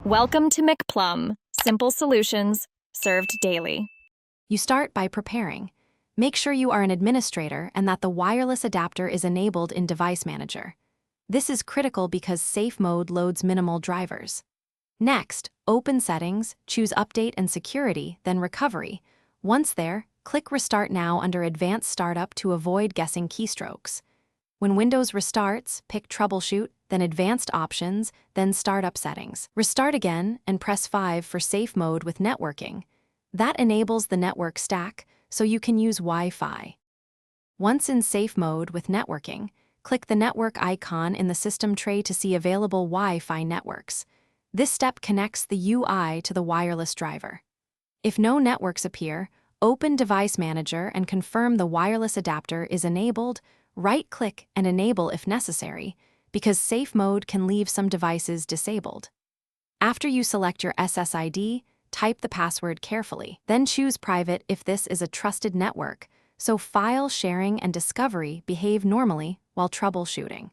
Welcome to McPlum, simple solutions served daily. You start by preparing. Make sure you are an administrator and that the wireless adapter is enabled in Device Manager. This is critical because safe mode loads minimal drivers. Next, open Settings, choose Update and Security, then Recovery. Once there, click Restart Now under Advanced Startup to avoid guessing keystrokes. When Windows restarts, pick Troubleshoot, then Advanced Options, then Startup Settings. Restart again and press 5 for safe mode with networking. That enables the network stack, so you can use Wi-Fi. Once in safe mode with networking, click the network icon in the system tray to see available Wi-Fi networks. This step connects the UI to the wireless driver. If no networks appear, open Device Manager and confirm the wireless adapter is enabled. Right-click and enable if necessary, because safe mode can leave some devices disabled. After you select your SSID, type the password carefully. Then choose private if this is a trusted network, so file sharing and discovery behave normally while troubleshooting.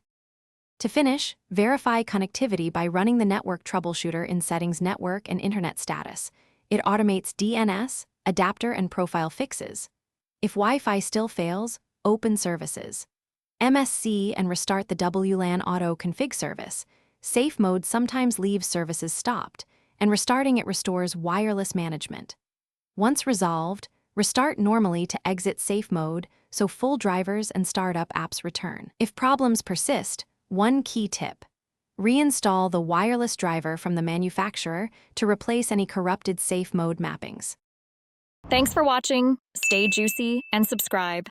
To finish, verify connectivity by running the network troubleshooter in Settings Network and Internet Status. It automates DNS, adapter, and profile fixes. If Wi-Fi still fails, open Services, MSC, and restart the WLAN Auto Config service. Safe mode sometimes leaves services stopped, and restarting it restores wireless management. Once resolved, restart normally to exit safe mode so full drivers and startup apps return. If problems persist, one key tip: reinstall the wireless driver from the manufacturer to replace any corrupted safe mode mappings. Thanks for watching. Stay juicy and subscribe.